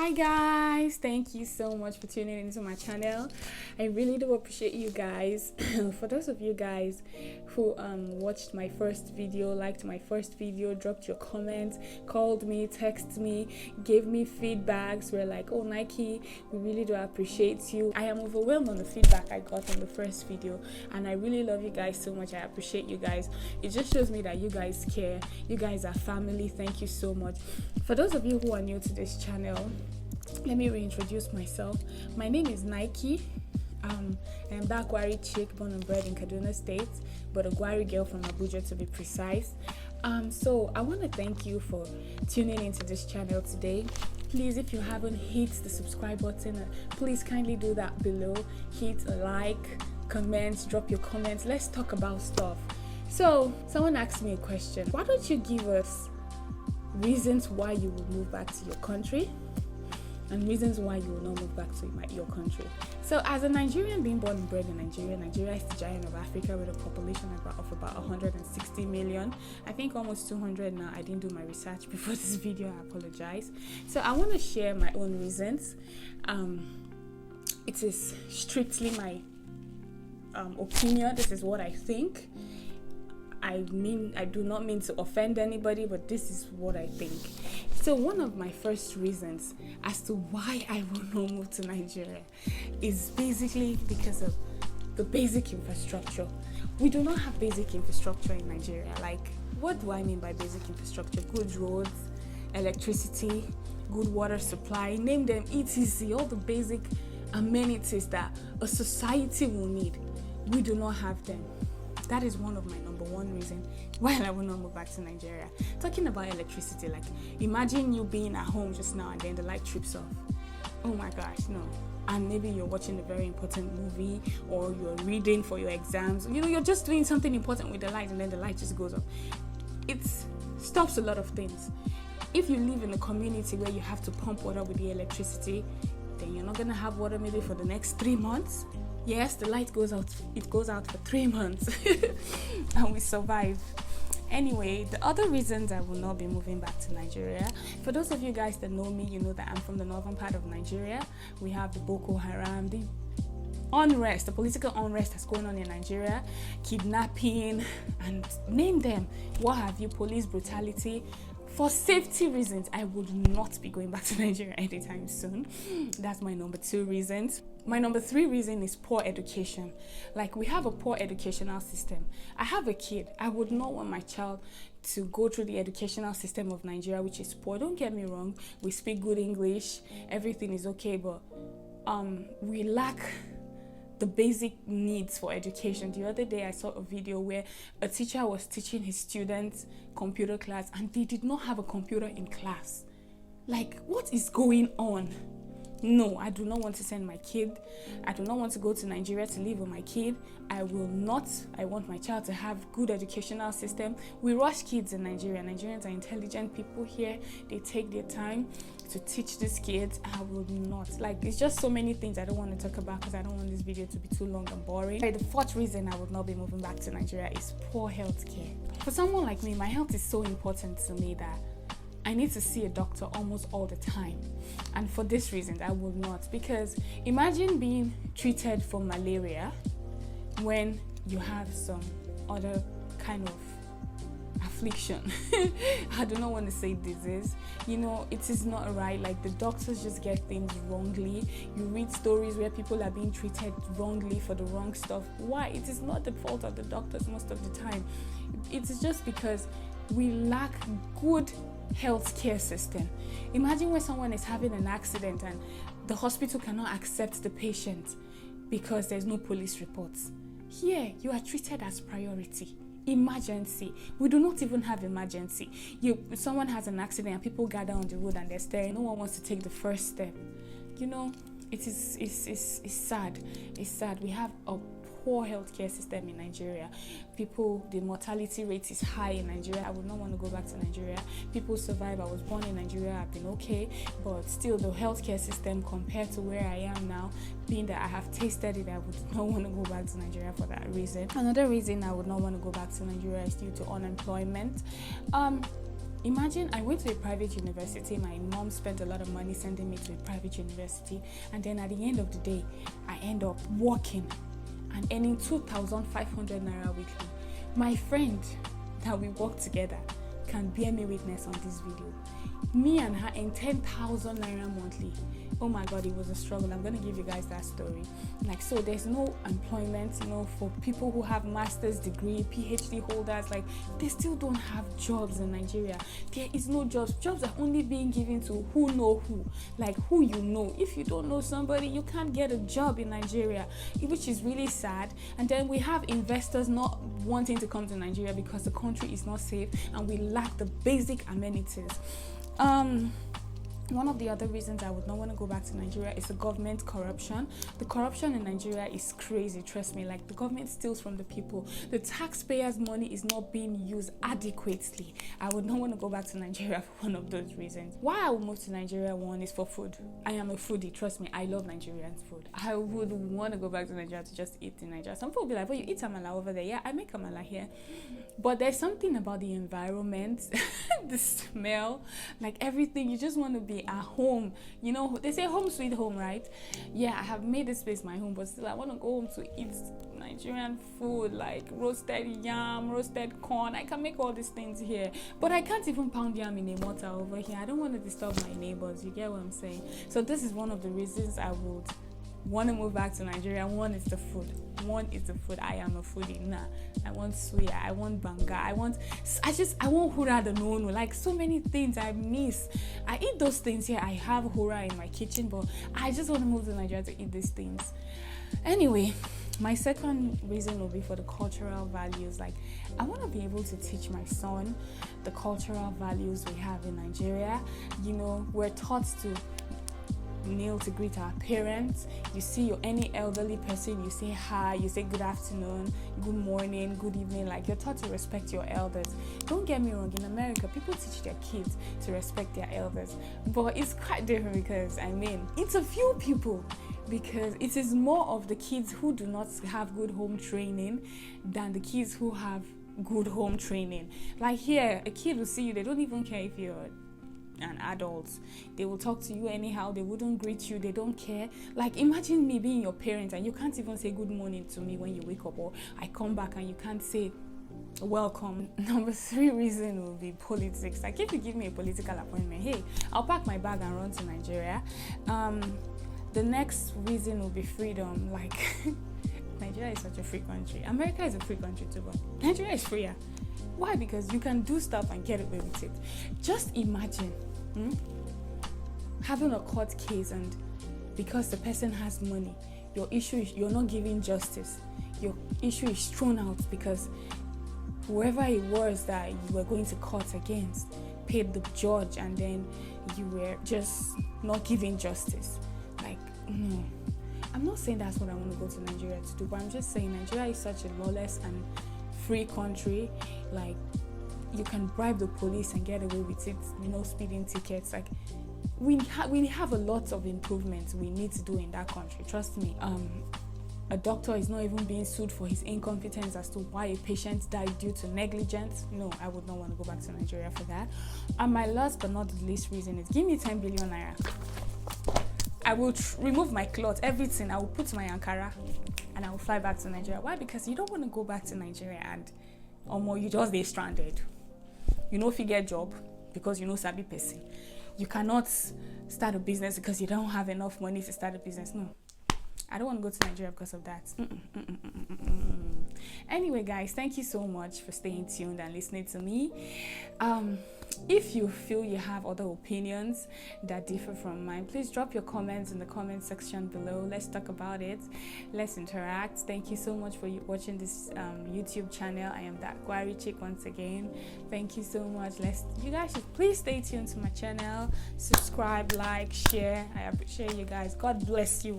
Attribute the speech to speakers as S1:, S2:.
S1: Hi guys, thank you so much for tuning into my channel. I really do appreciate you guys. For those of you guys who watched my first video, liked my first video, dropped your comments, called me, texted me, gave me feedbacks, were like, oh Nike, we really do appreciate you. I am overwhelmed on the feedback I got on the first video, and I really love you guys so much. I appreciate you guys. It just shows me that you guys care. You guys are family. Thank you so much. For those of you who are new to this channel, let me reintroduce myself. My name is Nike. I'm that Gwari chick born and bred in Kaduna State, but a Gwari girl from Abuja to be precise. So I want to thank you for tuning into this channel today. Please, if you haven't hit the subscribe button, please kindly do that below. Hit a like, comment, drop your comments. Let's talk about stuff. So someone asked me a question. Why don't you give us reasons why you will move back to your country and reasons why you will not move back to your country? So as a Nigerian being born and bred in Nigeria is the giant of Africa with a population of about 160 million. I think almost 200 now. I didn't do my research before this video, I apologize. So I want to share my own reasons. It is strictly my opinion. This is what I think. I do not mean to offend anybody, but this is what I think. So one of my first reasons as to why I will not move to Nigeria is basically because of the basic infrastructure. We do not have basic infrastructure in Nigeria. Like, what do I mean by basic infrastructure? Good roads, electricity, good water supply, name them, etc. All the basic amenities that a society will need. We do not have them. That is one of my number one reason why I will not move back to Nigeria. Talking about electricity, like imagine you being at home just now and then the light trips off. Oh my gosh, no. And maybe you're watching a very important movie or you're reading for your exams. You know, you're just doing something important with the light and then the light just goes off. It stops a lot of things. If you live in a community where you have to pump water with the electricity, then you're not going to have water maybe for the next 3 months. Yes, the light goes out. It goes out for 3 months and we survive. Anyway, the other reasons I will not be moving back to Nigeria, for those of you guys that know me, you know that I'm from the northern part of Nigeria. We have the Boko Haram, the unrest, the political unrest that's going on in Nigeria, kidnapping, and name them. What have you? Police brutality. For safety reasons, I would not be going back to Nigeria anytime soon. That's my number 2 reason. My number 3 reason is poor education. Like, we have a poor educational system. I have a kid. I would not want my child to go through the educational system of Nigeria, which is poor. Don't get me wrong. We speak good English. Everything is okay, but we lack the basic needs for education. The other day I saw a video where a teacher was teaching his students computer class and they did not have a computer in class. Like, what is going on? No, I do not want to send my kid. I do not want to go to Nigeria to live with my kid. I will not. I want my child to have good educational system. We rush kids in Nigeria. Nigerians are intelligent people here. They take their time to teach these kids. I will not. Like, it's just so many things I don't want to talk about because I don't want this video to be too long and boring. The 4th reason I would not be moving back to Nigeria is poor health care. For someone like me, my health is so important to me that I need to see a doctor almost all the time. And for this reason, I will not. Because imagine being treated for malaria when you have some other kind of affliction. I do not want to say disease. You know, it is not right. Like, the doctors just get things wrongly. You read stories where people are being treated wrongly for the wrong stuff. Why? It is not the fault of the doctors most of the time. It is just because we lack good healthcare system. Imagine when someone is having an accident and the hospital cannot accept the patient because there's no police reports. Here, you are treated as priority. Emergency. We do not even have emergency. Someone has an accident and people gather on the road and they're staring. No one wants to take the first step. You know, it's sad. It's sad. We have a poor healthcare system in Nigeria. The mortality rate is high in Nigeria. I would not want to go back to Nigeria. People survive. I was born in Nigeria. I've been okay, but still the healthcare system compared to where I am now, being that I have tasted it, I would not want to go back to Nigeria for that reason. Another reason I would not want to go back to Nigeria is due to unemployment. Imagine I went to a private university. My mom spent a lot of money sending me to a private university, and then at the end of the day, I end up working and earning 2,500 naira weekly. My friend that we work together can bear me witness on this video. Me and her in 10,000 naira monthly. Oh my god, it was a struggle. I'm gonna give you guys that story. Like, so there's no employment, for people who have master's degree, PhD holders. Like, they still don't have jobs in Nigeria. There is no jobs. Jobs are only being given to who know who, like who you know. If you don't know somebody, you can't get a job in Nigeria, which is really sad. And then we have investors not wanting to come to Nigeria because the country is not safe and we lack the basic amenities. One of the other reasons I would not want to go back to Nigeria is the government corruption. The corruption in Nigeria is crazy, trust me. Like, the government steals from the people. The taxpayers' money is not being used adequately. I would not want to go back to Nigeria for one of those reasons. Why I would move to Nigeria, one, is for food. I am a foodie, trust me. I love Nigerian food. I would want to go back to Nigeria to just eat in Nigeria. Some people will be like, "But you eat amala over there." Yeah, I make amala here. But there's something about the environment, the smell, like everything. You just want to be at home. They say home sweet home, right? Yeah, I have made this place my home, but still I want to go home to eat Nigerian food, like roasted yam, roasted corn. I can make all these things here, but I can't even pound yam in a mortar over here. I don't want to disturb my neighbors. You get what I'm saying? So this is one of the reasons I would want to move back to Nigeria. One is the food. I am a foodie. I want suya, I want banga, I want hura the nono. Like, so many things I miss. I eat those things here. I have hura in my kitchen, but I just want to move to Nigeria to eat these things. Anyway, my second reason will be for the cultural values. Like, I want to be able to teach my son the cultural values we have in Nigeria. We're taught to kneel to greet our parents. You see any elderly person, you say hi, you say good afternoon, good morning, good evening. Like, you're taught to respect your elders. Don't get me wrong, in America people teach their kids to respect their elders, but it's quite different because it's a few people, because it is more of the kids who do not have good home training than the kids who have good home training. Like, here, a kid will see you, they don't even care if you're an adult. They will talk to you anyhow. They wouldn't greet you. They don't care. Like, imagine me being your parent and you can't even say good morning to me when you wake up, or I come back and you can't say welcome. Number 3 reason will be politics. Like, if you give me a political appointment, hey, I'll pack my bag and run to Nigeria. The next reason will be freedom. Like, Nigeria is such a free country. America is a free country too, but Nigeria is freer. Why? Because you can do stuff and get away with it. Just imagine having a court case, and because the person has money, your issue is you're not giving justice. Your issue is thrown out because whoever it was that you were going to court against paid the judge, and then you were just not giving justice. Like, no. I'm not saying that's what I want to go to Nigeria to do, but I'm just saying Nigeria is such a lawless and free country. Like, you can bribe the police and get away with it, speeding tickets. Like, we have a lot of improvements we need to do in that country, trust me. A doctor is not even being sued for his incompetence as to why a patient died due to negligence. No, I would not want to go back to Nigeria for that. And my last but not the least reason is, give me 10 billion naira. I will remove my clothes, everything. I will put my Ankara and I will fly back to Nigeria. Why? Because you don't want to go back to Nigeria and you just stay stranded. If you get a job because sabi person. You cannot start a business because you don't have enough money to start a business. No, I don't want to go to Nigeria because of that. Anyway, guys, thank you so much for staying tuned and listening to me. If you feel you have other opinions that differ from mine, please drop your comments in the comment section below. Let's talk about it. Let's interact. Thank you so much for watching this YouTube channel. I am that Gwari chick once again. Thank you so much. You guys should please stay tuned to my channel. Subscribe, like, share. I appreciate you guys. God bless you all.